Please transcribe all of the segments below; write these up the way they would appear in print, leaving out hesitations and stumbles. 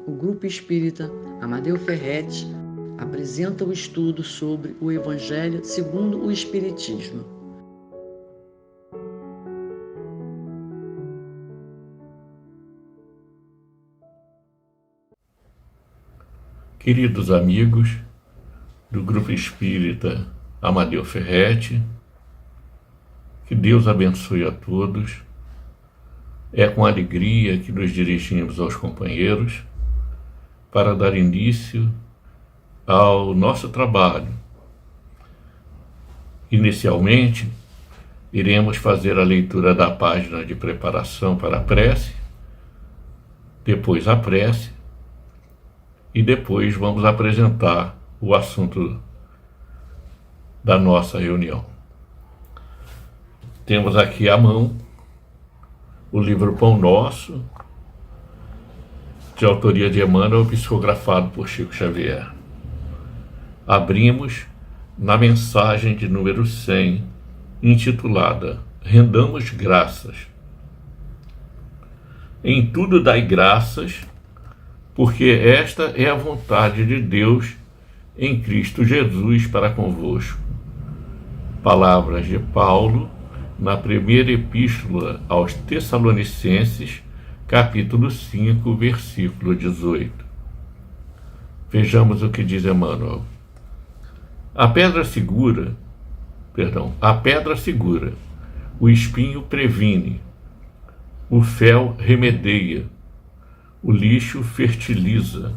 o Grupo Espírita Amadeu Ferretti apresenta o estudo sobre o Evangelho segundo o Espiritismo. Queridos amigos do Grupo Espírita Amadeu Ferretti, que Deus abençoe a todos. É com alegria que nos dirigimos aos companheiros para dar início ao nosso trabalho. Inicialmente, iremos fazer a leitura da página de preparação para a prece, depois a prece, e depois vamos apresentar o assunto da nossa reunião. Temos aqui à mão o livro Pão Nosso, de autoria de Emmanuel, psicografado por Chico Xavier. Abrimos na mensagem de número 100, intitulada Rendamos Graças. Em tudo dai graças, porque esta é a vontade de Deus em Cristo Jesus para convosco. Palavras de Paulo, na primeira epístola aos Tessalonicenses, capítulo 5, versículo 18. Vejamos o que diz Emmanuel. A pedra segura, o espinho previne, o fel remedeia, o lixo fertiliza,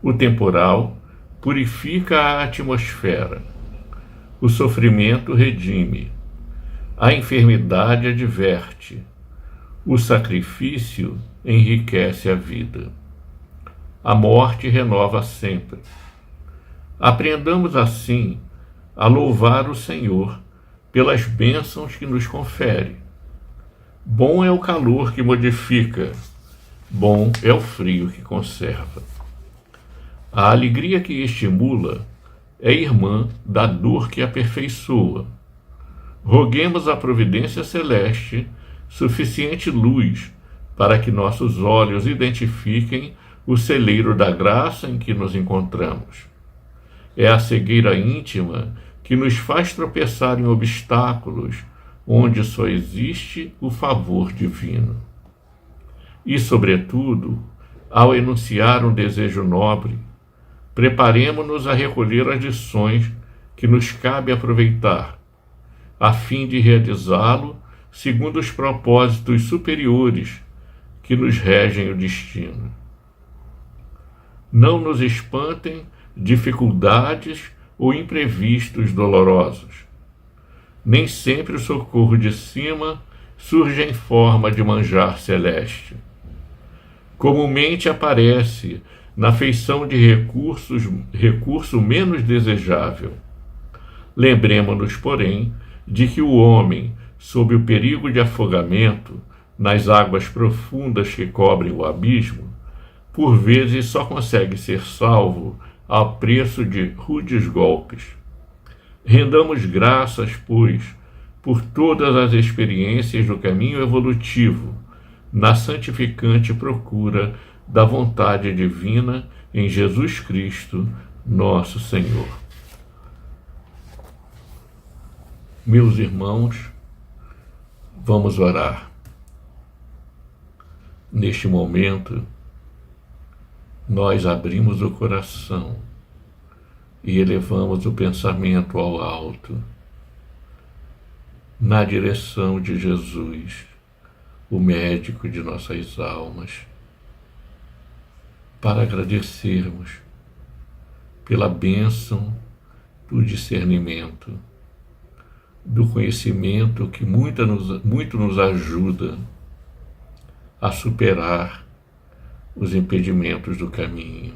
o temporal purifica a atmosfera, o sofrimento redime, a enfermidade adverte, o sacrifício enriquece a vida, a morte renova sempre. Aprendamos assim a louvar o Senhor pelas bênçãos que nos confere. Bom é o calor que modifica, bom é o frio que conserva. A alegria que estimula é irmã da dor que aperfeiçoa. Roguemos à providência celeste suficiente luz para que nossos olhos identifiquem o celeiro da graça em que nos encontramos. É a cegueira íntima que nos faz tropeçar em obstáculos onde só existe o favor divino. E, sobretudo, ao enunciar um desejo nobre, preparemo-nos a recolher as lições que nos cabe aproveitar, a fim de realizá-lo segundo os propósitos superiores que nos regem o destino. Não nos espantem dificuldades ou imprevistos dolorosos. Nem sempre o socorro de cima surge em forma de manjar celeste. Comumente aparece na feição de recurso menos desejável. Lembremo-nos, porém, de que o homem, sob o perigo de afogamento nas águas profundas que cobrem o abismo, por vezes só consegue ser salvo a preço de rudes golpes. Rendamos graças, pois, por todas as experiências do caminho evolutivo, na santificante procura da vontade divina em Jesus Cristo, nosso Senhor. Meus irmãos, vamos orar. Neste momento, nós abrimos o coração e elevamos o pensamento ao alto, na direção de Jesus, o médico de nossas almas, para agradecermos pela bênção do discernimento, do conhecimento que muito nos ajuda a superar os impedimentos do caminho.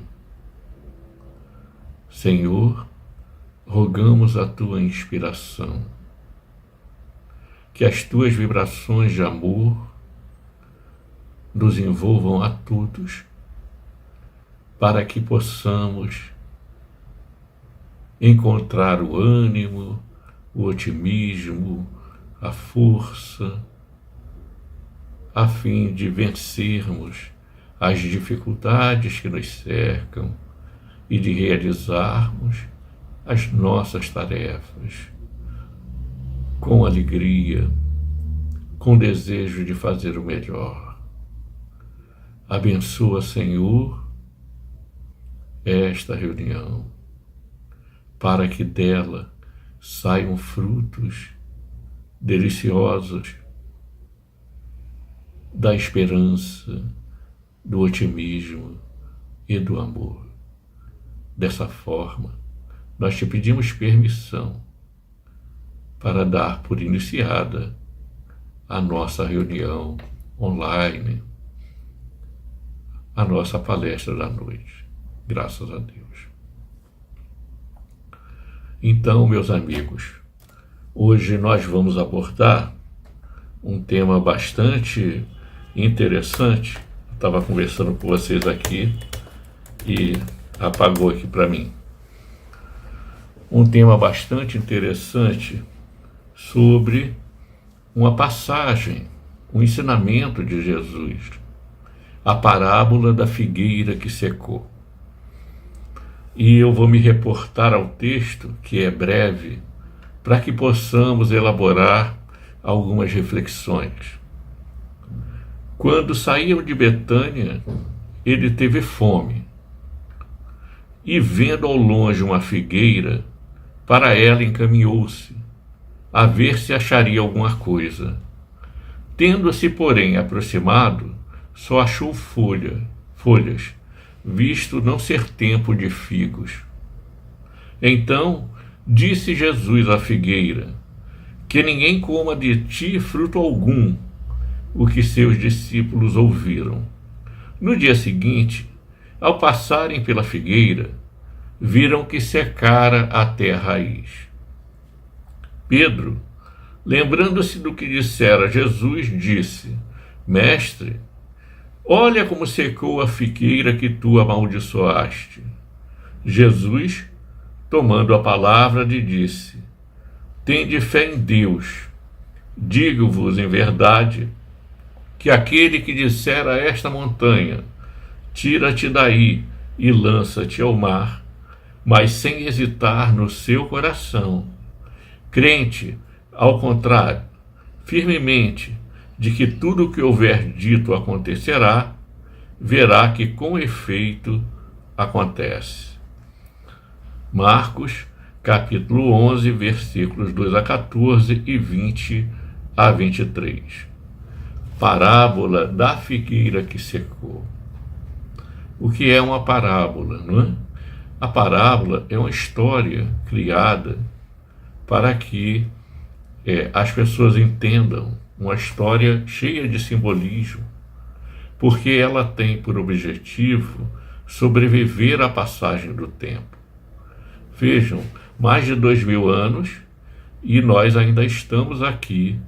Senhor, rogamos a Tua inspiração, que as Tuas vibrações de amor nos envolvam a todos, para que possamos encontrar o ânimo, o otimismo, a força, a fim de vencermos as dificuldades que nos cercam e de realizarmos as nossas tarefas com alegria, com desejo de fazer o melhor. Abençoa, Senhor, esta reunião, para que dela saiam frutos deliciosos da esperança, do otimismo e do amor. Dessa forma, nós te pedimos permissão para dar por iniciada a nossa reunião online, a nossa palestra da noite. Graças a Deus. Então, meus amigos, hoje nós vamos abordar um tema bastante interessante. Estava conversando com vocês aqui e apagou aqui para mim. Um tema bastante interessante sobre uma passagem, um ensinamento de Jesus, a parábola da figueira que secou. E eu vou me reportar ao texto, que é breve, para que possamos elaborar algumas reflexões. Quando saíam de Betânia, ele teve fome, e vendo ao longe uma figueira, para ela encaminhou-se, a ver se acharia alguma coisa. Tendo-se, porém, aproximado, só achou folhas, visto não ser tempo de figos. Então disse Jesus à figueira: que ninguém coma de ti fruto algum. O que seus discípulos ouviram. No dia seguinte, ao passarem pela figueira, viram que secara até a raiz. Pedro, lembrando-se do que dissera Jesus, disse: Mestre, olha como secou a figueira que tu amaldiçoaste. Jesus, tomando a palavra, lhe disse: Tende fé em Deus. Digo-vos em verdade que aquele que disser a esta montanha: tira-te daí e lança-te ao mar, mas sem hesitar no seu coração, crente, ao contrário, firmemente, de que tudo o que houver dito acontecerá, verá que com efeito acontece. Marcos, capítulo 11, versículos 2 a 14 e 20 a 23. Parábola da figueira que secou. O que é uma parábola, não é? A parábola é uma história criada para que as pessoas entendam, uma história cheia de simbolismo, porque ela tem por objetivo sobreviver à passagem do tempo. Vejam, mais de 2000 anos e nós ainda estamos aqui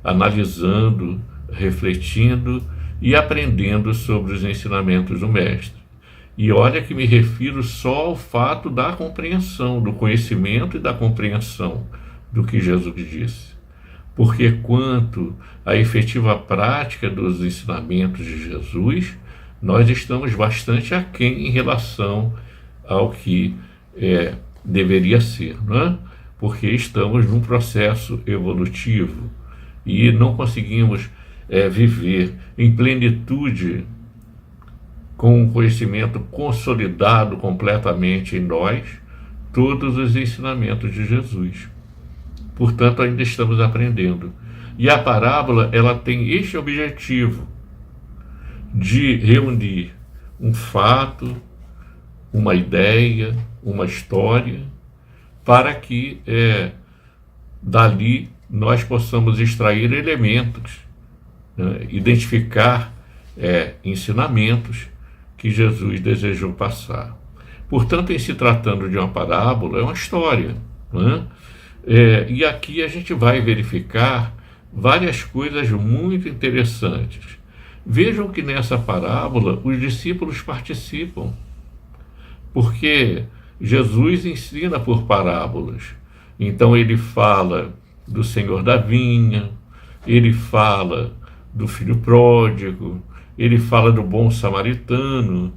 analisando, refletindo e aprendendo sobre os ensinamentos do Mestre. E olha que me refiro só ao fato da compreensão, do conhecimento e da compreensão do que Jesus disse. Porque quanto à efetiva prática dos ensinamentos de Jesus, nós estamos bastante aquém em relação ao que deveria ser, não é? Porque estamos num processo evolutivo e não conseguimos viver em plenitude com um conhecimento consolidado completamente em nós todos os ensinamentos de Jesus. Portanto, ainda estamos aprendendo. E a parábola, ela tem este objetivo de reunir um fato, uma ideia, uma história, para que dali nós possamos extrair elementos, né, identificar ensinamentos que Jesus desejou passar. Portanto, em se tratando de uma parábola, é uma história, né? E aqui a gente vai verificar várias coisas muito interessantes. Vejam que nessa parábola os discípulos participam, porque Jesus ensina por parábolas. Então ele fala do Senhor da vinha, ele fala do filho pródigo, ele fala do bom samaritano,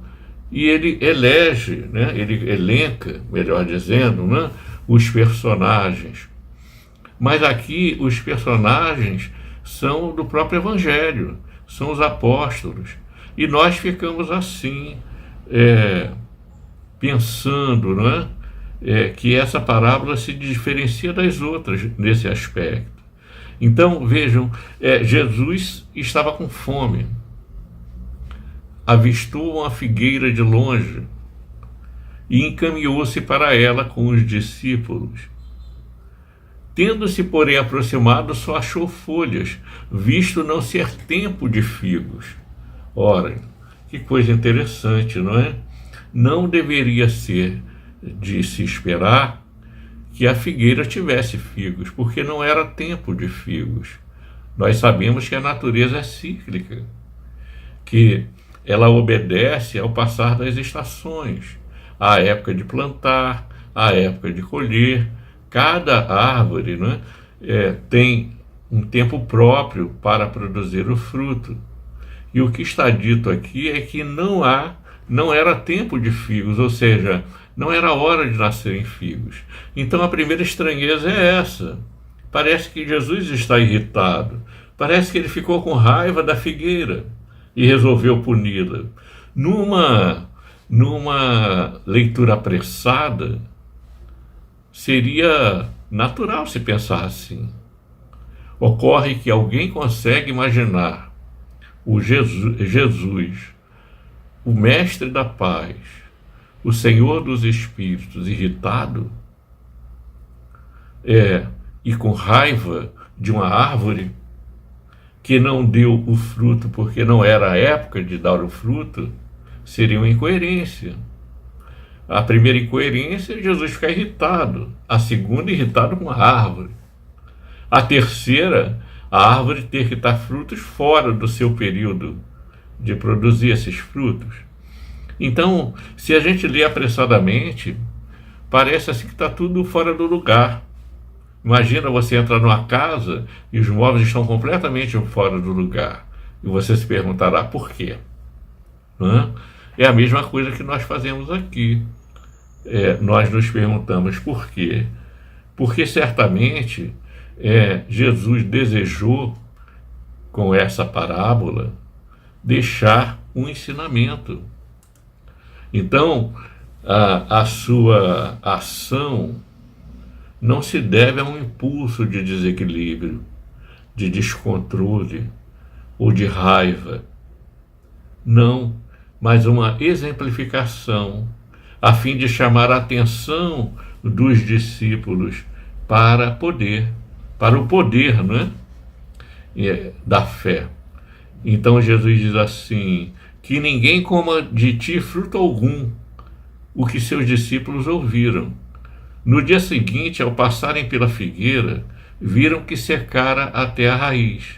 e ele elege, né, ele elenca, melhor dizendo, né, os personagens. Mas aqui os personagens são do próprio Evangelho, são os apóstolos. E nós ficamos assim, pensando, não é? Que essa parábola se diferencia das outras nesse aspecto. Então, vejam, Jesus estava com fome, avistou uma figueira de longe e encaminhou-se para ela com os discípulos. Tendo-se, porém, aproximado, só achou folhas, visto não ser tempo de figos. Ora, que coisa interessante, não é? Não deveria ser de se esperar que a figueira tivesse figos, porque não era tempo de figos. Nós sabemos que a natureza é cíclica, que ela obedece ao passar das estações, à época de plantar, à época de colher. Cada árvore, né, tem um tempo próprio para produzir o fruto. E o que está dito aqui é que não era tempo de figos, ou seja, não era hora de nascerem figos. Então a primeira estranheza é essa. Parece que Jesus está irritado. Parece que ele ficou com raiva da figueira e resolveu puni-la. Numa leitura apressada, seria natural se pensar assim. Ocorre que alguém consegue imaginar o Jesus, o mestre da paz, o Senhor dos Espíritos, irritado e com raiva de uma árvore que não deu o fruto porque não era a época de dar o fruto. Seria uma incoerência. A primeira incoerência é Jesus ficar irritado. A segunda, irritado com a árvore. A terceira, a árvore ter que dar frutos fora do seu período de produzir esses frutos. Então, se a gente lê apressadamente, parece assim que está tudo fora do lugar. Imagina você entrar numa casa e os móveis estão completamente fora do lugar. E você se perguntará por quê? É a mesma coisa que nós fazemos aqui. Nós nos perguntamos por quê? Porque certamente Jesus desejou, com essa parábola, deixar um ensinamento. Então, a sua ação não se deve a um impulso de desequilíbrio, de descontrole ou de raiva. Não, mas uma exemplificação, a fim de chamar a atenção dos discípulos para o poder, não é? Da fé. Então Jesus diz assim, que ninguém coma de ti fruto algum, o que seus discípulos ouviram. No dia seguinte, ao passarem pela figueira, viram que secara até a raiz.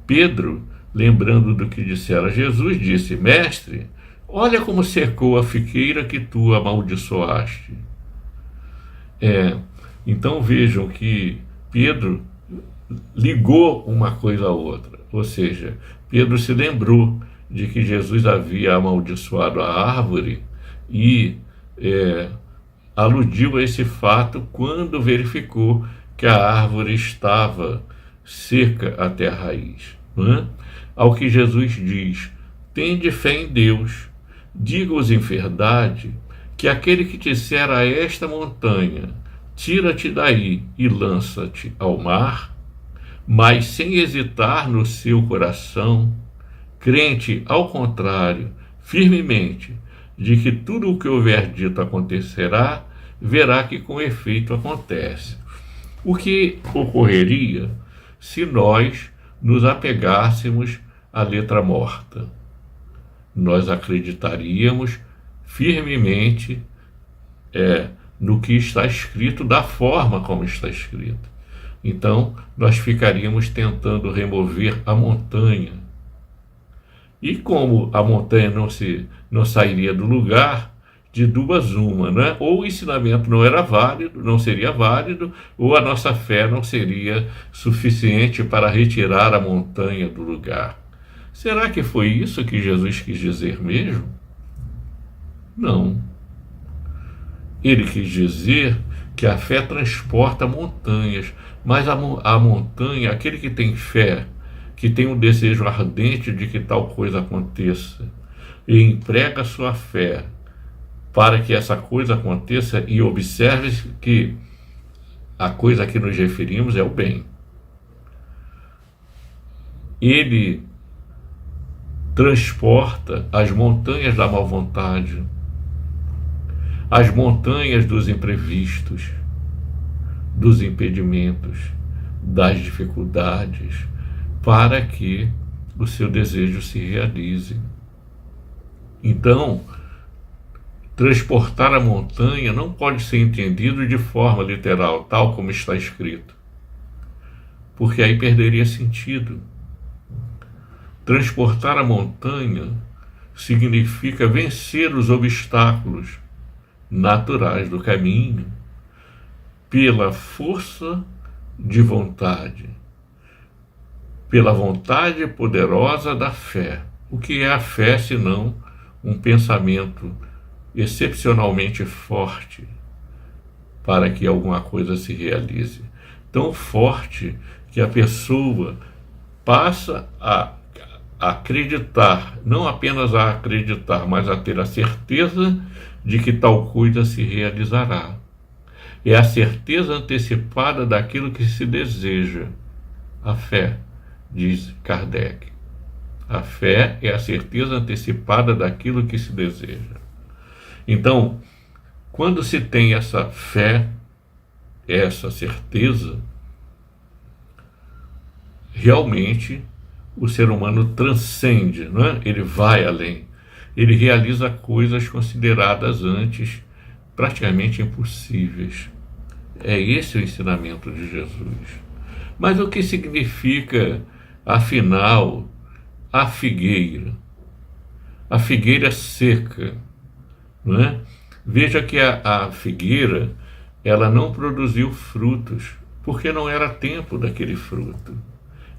Pedro, lembrando do que dissera Jesus, disse, mestre, olha como secou a figueira que tu amaldiçoaste. Então vejam que Pedro ligou uma coisa à outra, ou seja, Pedro se lembrou de que Jesus havia amaldiçoado a árvore e aludiu a esse fato quando verificou que a árvore estava seca até a raiz. Ao que Jesus diz, tende fé em Deus, diga-os em verdade, que aquele que disser a esta montanha, tira-te daí e lança-te ao mar, mas sem hesitar no seu coração, crente, ao contrário, firmemente, de que tudo o que houver dito acontecerá, verá que com efeito acontece. O que ocorreria se nós nos apegássemos à letra morta? Nós acreditaríamos firmemente no que está escrito, da forma como está escrito. Então, nós ficaríamos tentando remover a montanha. E como a montanha não sairia do lugar, de duas uma, né? Ou o ensinamento não era válido, não seria válido, ou a nossa fé não seria suficiente para retirar a montanha do lugar. Será que foi isso que Jesus quis dizer mesmo? Não. Ele quis dizer que a fé transporta montanhas, mas a montanha, aquele que tem fé, que tem um desejo ardente de que tal coisa aconteça, e emprega a sua fé para que essa coisa aconteça, e observe que a coisa a que nos referimos é o bem. Ele transporta as montanhas da má vontade, as montanhas dos imprevistos, dos impedimentos, das dificuldades, para que o seu desejo se realize. Então, transportar a montanha não pode ser entendido de forma literal, tal como está escrito, porque aí perderia sentido. Transportar a montanha significa vencer os obstáculos naturais do caminho pela força de vontade, pela vontade poderosa da fé. O que é a fé senão um pensamento excepcionalmente forte para que alguma coisa se realize? Tão forte que a pessoa passa a acreditar, não apenas a acreditar, mas a ter a certeza de que tal coisa se realizará. É a certeza antecipada daquilo que se deseja. A fé, diz Kardec. A fé é a certeza antecipada daquilo que se deseja. Então, quando se tem essa fé, essa certeza, realmente o ser humano transcende, não é? Ele vai além. Ele realiza coisas consideradas antes praticamente impossíveis. É esse o ensinamento de Jesus. Mas o que significa, afinal, a figueira? A figueira seca, não é? Veja que a figueira, ela não produziu frutos, porque não era tempo daquele fruto.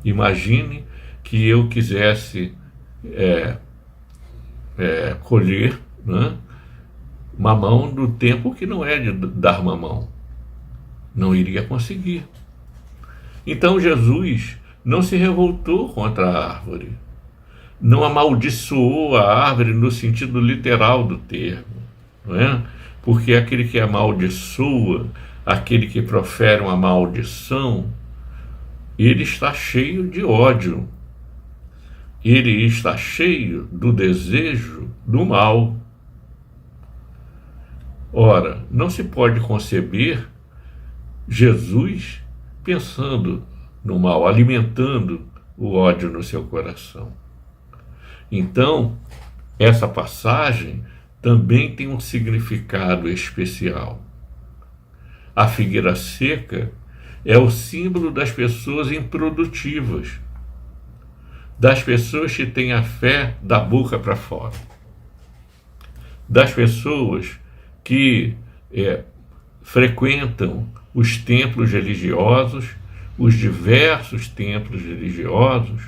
Imagine que eu quisesse colher, né, mamão no tempo que não é de dar mamão. Não iria conseguir. Então Jesus não se revoltou contra a árvore, não amaldiçoou a árvore no sentido literal do termo, não é? Porque aquele que amaldiçoa, aquele que profere uma maldição, ele está cheio de ódio, ele está cheio do desejo do mal. Ora, não se pode conceber Jesus pensando no mal, alimentando o ódio no seu coração. Então, essa passagem também tem um significado especial. A figueira seca é o símbolo das pessoas improdutivas, das pessoas que têm a fé da boca para fora, das pessoas que frequentam os templos religiosos, os diversos templos religiosos,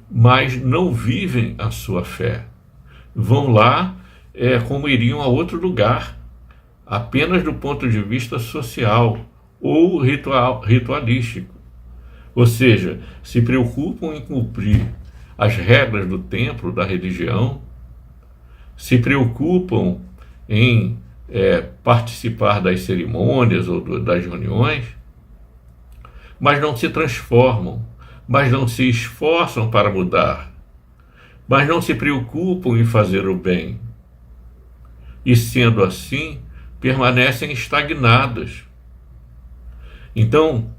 mas não vivem a sua fé. Vão lá como iriam a outro lugar, apenas do ponto de vista social ou ritualístico. Ou seja, se preocupam em cumprir as regras do templo, da religião, se preocupam em participar das cerimônias ou das reuniões, mas não se transformam, mas não se esforçam para mudar, mas não se preocupam em fazer o bem. E sendo assim, permanecem estagnadas. Então,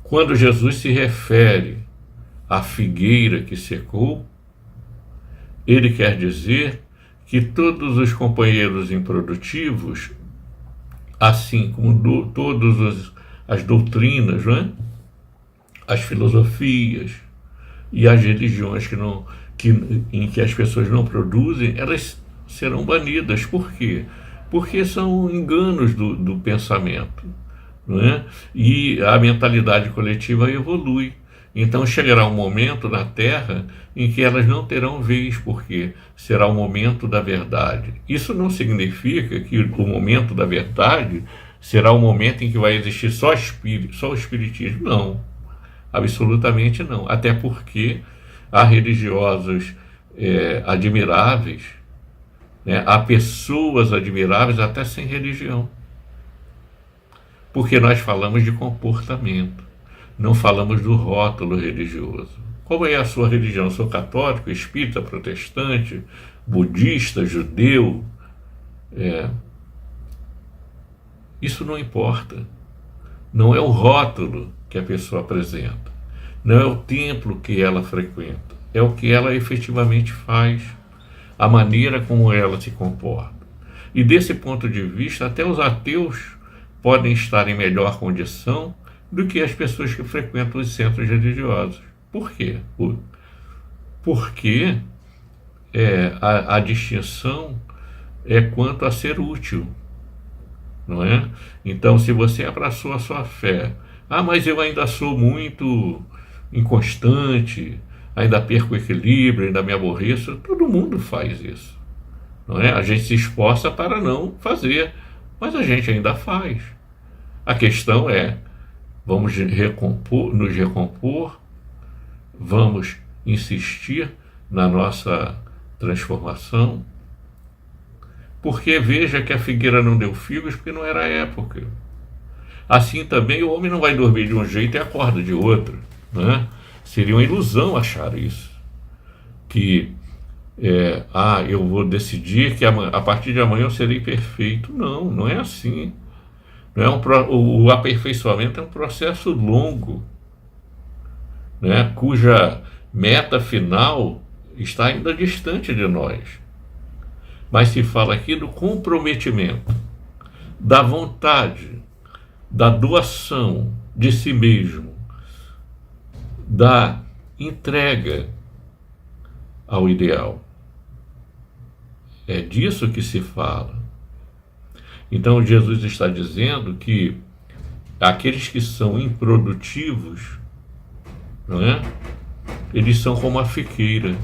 quando Jesus se refere à figueira que secou, ele quer dizer que todos os companheiros improdutivos, assim como todas as doutrinas, não é? As filosofias e as religiões em que as pessoas não produzem, elas serão banidas. Por quê? Porque são enganos do pensamento, não é? E a mentalidade coletiva evolui. Então chegará um momento na Terra em que elas não terão vez, porque será o momento da verdade. Isso não significa que o momento da verdade será o momento em que vai existir só o espiritismo. Não, absolutamente não. Até porque há religiosos admiráveis, né? Há pessoas admiráveis até sem religião. Porque nós falamos de comportamento. Não falamos do rótulo religioso. Qual é a sua religião? Sou católico, espírita, protestante, budista, judeu? Isso não importa. Não é o rótulo que a pessoa apresenta. Não é o templo que ela frequenta. É o que ela efetivamente faz. A maneira como ela se comporta. E desse ponto de vista, até os ateus podem estar em melhor condição do que as pessoas que frequentam os centros religiosos. Por quê? Porque a distinção é quanto a ser útil, não é? Então, se você abraçou a sua fé, mas eu ainda sou muito inconstante, ainda perco o equilíbrio, ainda me aborreço, todo mundo faz isso, não é? A gente se esforça para não fazer, mas a gente ainda faz. A questão é, vamos nos recompor, vamos insistir na nossa transformação, porque veja que a figueira não deu figos porque não era a época. Assim também o homem não vai dormir de um jeito e acorda de outro, né? Seria uma ilusão achar isso, que eu vou decidir que a partir de amanhã eu serei perfeito. Não, não é assim. Não é o aperfeiçoamento é um processo longo, né, cuja meta final está ainda distante de nós. Mas se fala aqui do comprometimento, da vontade, da doação de si mesmo, da entrega ao ideal. É disso que se fala. Então Jesus está dizendo que aqueles que são improdutivos, não é? Eles são como a figueira,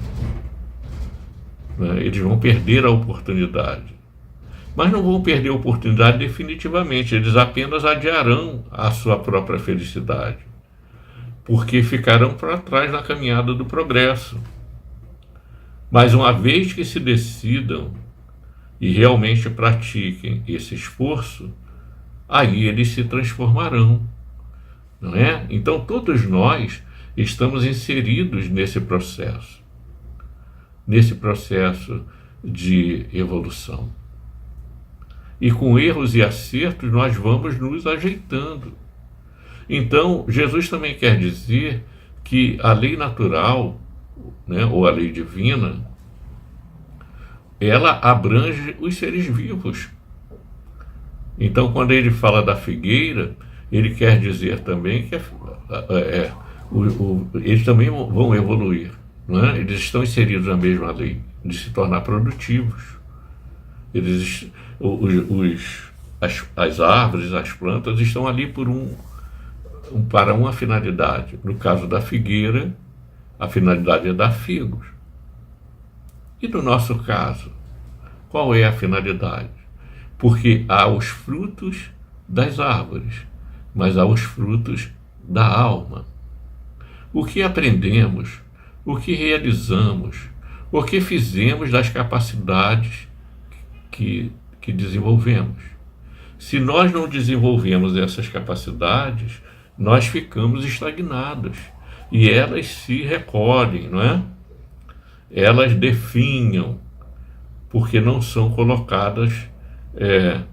não é? Eles vão perder a oportunidade. Mas não vão perder a oportunidade definitivamente, eles apenas adiarão a sua própria felicidade, porque ficarão para trás na caminhada do progresso. Mas uma vez que se decidam e realmente pratiquem esse esforço, aí eles se transformarão, não é? Então todos nós estamos inseridos nesse processo de evolução. E com erros e acertos nós vamos nos ajeitando. Então Jesus também quer dizer que a lei natural, né, ou a lei divina, ela abrange os seres vivos. Então, quando ele fala da figueira, ele quer dizer também que eles também vão evoluir, não é? Eles estão inseridos na mesma lei de se tornar produtivos. As árvores, as plantas estão ali para uma finalidade. No caso da figueira, a finalidade é dar figos. E no nosso caso, qual é a finalidade? Porque há os frutos das árvores, mas há os frutos da alma. O que aprendemos, o que realizamos, o que fizemos das capacidades que desenvolvemos. Se nós não desenvolvemos essas capacidades, nós ficamos estagnados e elas se recolhem, não é? Elas definham, porque não são colocadas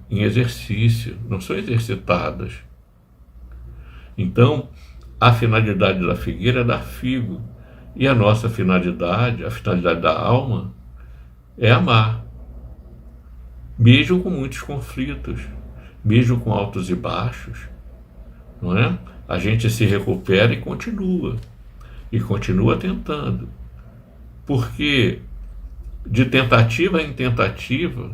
em exercício, não são exercitadas. Então, a finalidade da figueira é dar figo, e a nossa finalidade, a finalidade da alma, é amar, mesmo com muitos conflitos, mesmo com altos e baixos, não é? A gente se recupera e continua tentando. Porque de tentativa em tentativa,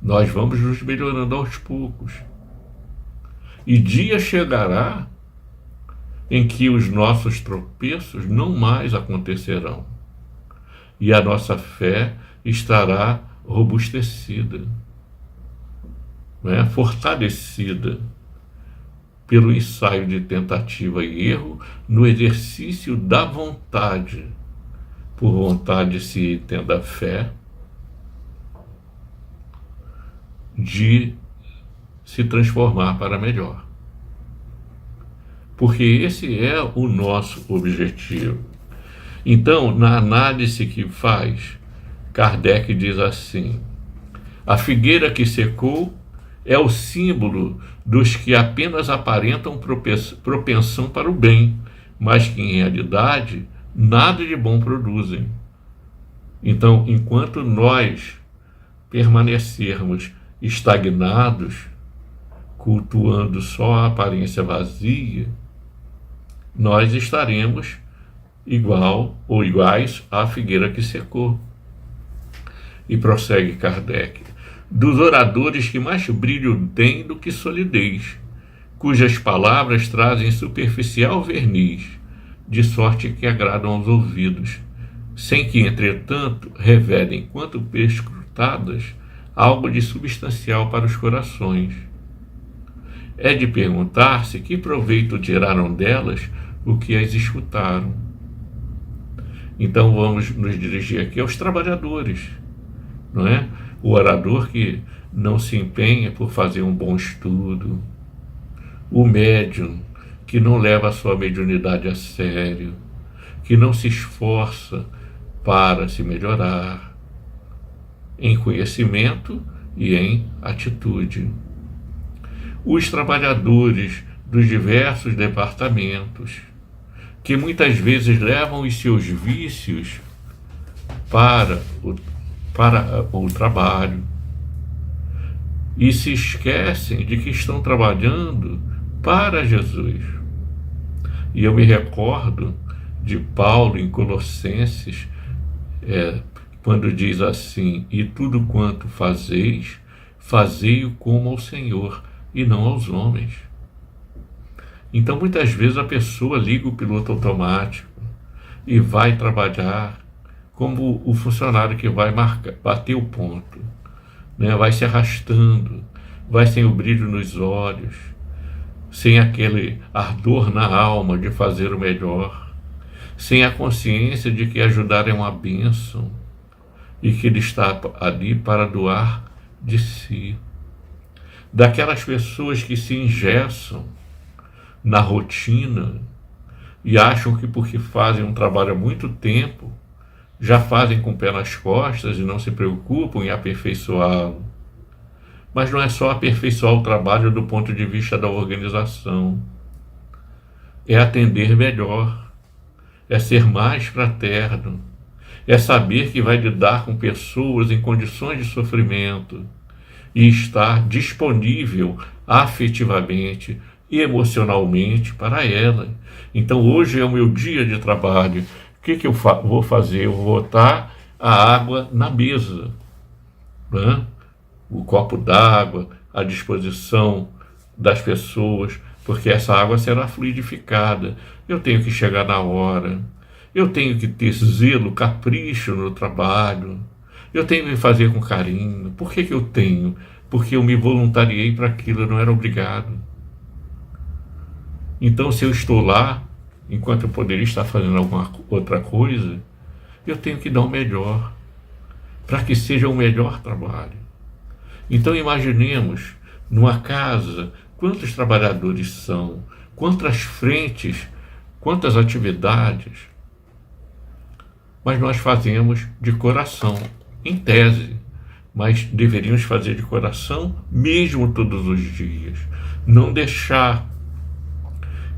nós vamos nos melhorando aos poucos. E dia chegará em que os nossos tropeços não mais acontecerão. E a nossa fé estará robustecida, né? Fortalecida pelo ensaio de tentativa e erro no exercício da vontade. Por vontade se entenda a fé de se transformar para melhor. Porque esse é o nosso objetivo. Então, na análise que faz, Kardec diz assim: a figueira que secou é o símbolo dos que apenas aparentam propensão para o bem, mas que em realidade nada de bom produzem. Então, enquanto nós permanecermos estagnados, cultuando só a aparência vazia, nós estaremos igual ou iguais à figueira que secou. E prossegue Kardec: dos oradores que mais brilho têm do que solidez, cujas palavras trazem superficial verniz, de sorte que agradam aos ouvidos, sem que, entretanto, revelem, quanto perscrutadas, algo de substancial para os corações. É de perguntar-se que proveito tiraram delas o que as escutaram. Então vamos nos dirigir aqui aos trabalhadores, não é? O orador que não se empenha por fazer um bom estudo, o médium que não leva a sua mediunidade a sério, que não se esforça para se melhorar em conhecimento e em atitude. Os trabalhadores dos diversos departamentos, que muitas vezes levam os seus vícios para o trabalho e se esquecem de que estão trabalhando para Jesus. E eu me recordo de Paulo em Colossenses, quando diz assim: e tudo quanto fazeis, fazei-o como ao Senhor e não aos homens. Então muitas vezes a pessoa liga o piloto automático e vai trabalhar como o funcionário que vai bater o ponto, né? Vai se arrastando, vai sem o brilho nos olhos, sem aquele ardor na alma de fazer o melhor, sem a consciência de que ajudar é uma bênção e que ele está ali para doar de si. Daquelas pessoas que se engessam na rotina e acham que porque fazem um trabalho há muito tempo, já fazem com o pé nas costas e não se preocupam em aperfeiçoá-lo. Mas não é só aperfeiçoar o trabalho do ponto de vista da organização. É atender melhor, é ser mais fraterno, é saber que vai lidar com pessoas em condições de sofrimento e estar disponível afetivamente e emocionalmente para ela. Então hoje é o meu dia de trabalho. O que eu vou fazer? Eu vou botar a água na mesa, né? O copo d'água à disposição das pessoas, porque essa água será fluidificada. Eu tenho que chegar na hora, eu tenho que ter zelo, capricho no trabalho, eu tenho que fazer com carinho. Por que eu tenho? Porque eu me voluntariei para aquilo, eu não era obrigado. Então, se eu estou lá, enquanto eu poderia estar fazendo alguma outra coisa, eu tenho que dar o melhor, para que seja o melhor trabalho. Então, imaginemos, numa casa, quantos trabalhadores são, quantas frentes, quantas atividades, mas nós fazemos de coração, em tese, mas deveríamos fazer de coração mesmo todos os dias. Não deixar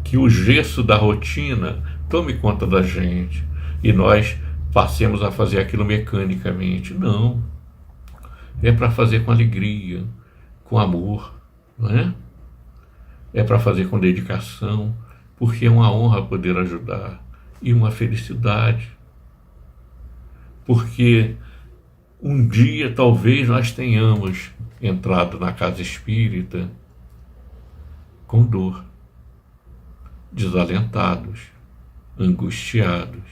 que o gesso da rotina tome conta da gente e nós passemos a fazer aquilo mecanicamente. Não. É para fazer com alegria, com amor, não é? É para fazer com dedicação, porque é uma honra poder ajudar e uma felicidade. Porque um dia talvez nós tenhamos entrado na casa espírita com dor, desalentados, angustiados,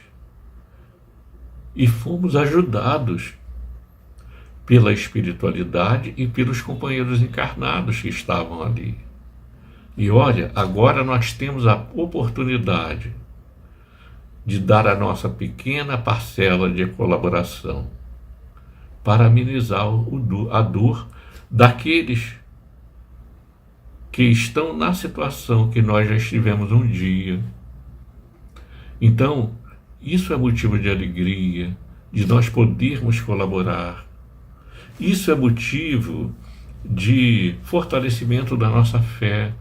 e fomos ajudados pela espiritualidade e pelos companheiros encarnados que estavam ali. E olha, agora nós temos a oportunidade de dar a nossa pequena parcela de colaboração para amenizar a dor daqueles que estão na situação que nós já estivemos um dia. Então, isso é motivo de alegria, de nós podermos colaborar. Isso é motivo de fortalecimento da nossa fé,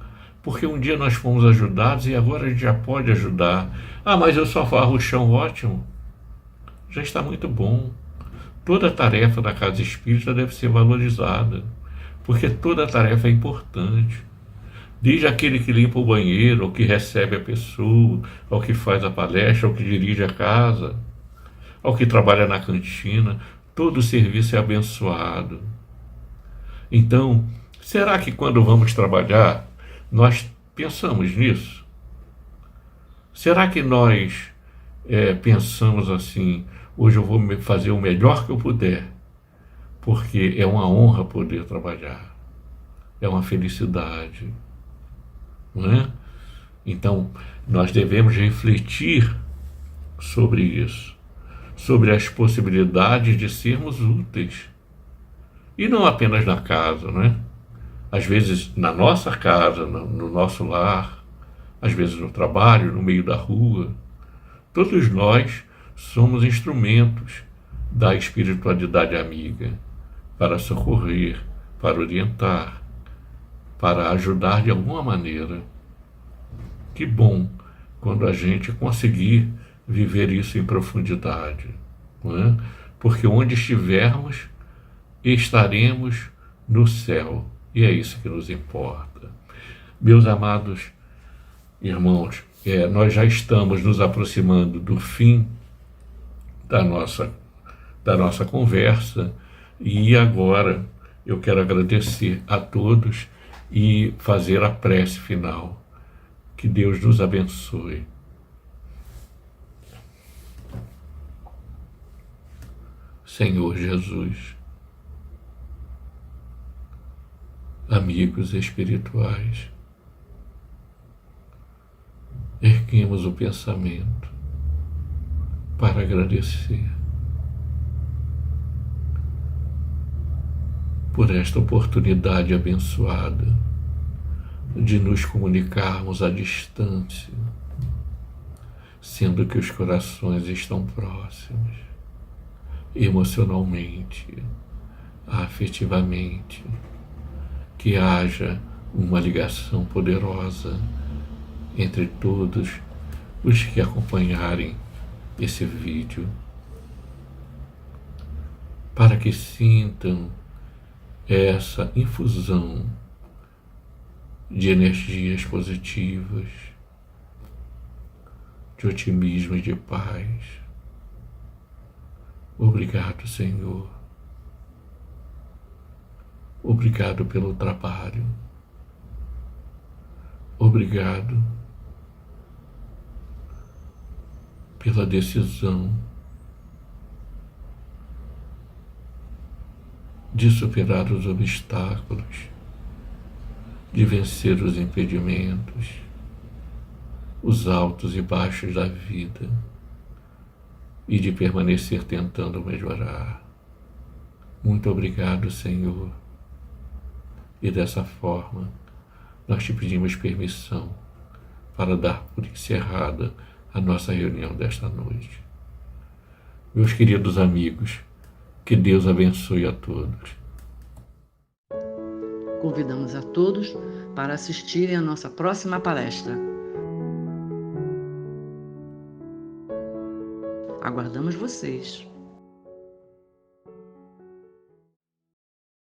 porque um dia nós fomos ajudados e agora a gente já pode ajudar. Ah, mas eu só varro o chão, ótimo. Já está muito bom. Toda tarefa da casa espírita deve ser valorizada, porque toda tarefa é importante. Desde aquele que limpa o banheiro, ao que recebe a pessoa, ao que faz a palestra, ao que dirige a casa, ao que trabalha na cantina, todo o serviço é abençoado. Então, será que quando vamos trabalhar, nós pensamos nisso? Será que nós pensamos assim, hoje eu vou fazer o melhor que eu puder, porque é uma honra poder trabalhar, é uma felicidade, não é? Então, nós devemos refletir sobre isso, sobre as possibilidades de sermos úteis. E não apenas na casa, não é? Às vezes na nossa casa, no nosso lar, às vezes no trabalho, no meio da rua. Todos nós somos instrumentos da espiritualidade amiga para socorrer, para orientar, para ajudar de alguma maneira. Que bom quando a gente conseguir viver isso em profundidade, não é? Porque onde estivermos, estaremos no céu, e é isso que nos importa. Meus amados irmãos, nós já estamos nos aproximando do fim da nossa conversa, e agora eu quero agradecer a todos e fazer a prece final. Que Deus nos abençoe. Senhor Jesus, amigos espirituais, erguemos o pensamento para agradecer por esta oportunidade abençoada de nos comunicarmos à distância, sendo que os corações estão próximos, emocionalmente, afetivamente, que haja uma ligação poderosa entre todos os que acompanharem esse vídeo, para que sintam essa infusão de energias positivas, de otimismo e de paz. Obrigado, Senhor. Obrigado pelo trabalho. Obrigado pela decisão de superar os obstáculos, de vencer os impedimentos, os altos e baixos da vida, e de permanecer tentando melhorar. Muito obrigado, Senhor. E dessa forma, nós te pedimos permissão para dar por encerrada a nossa reunião desta noite. Meus queridos amigos, que Deus abençoe a todos. Convidamos a todos para assistirem à nossa próxima palestra. Aguardamos vocês.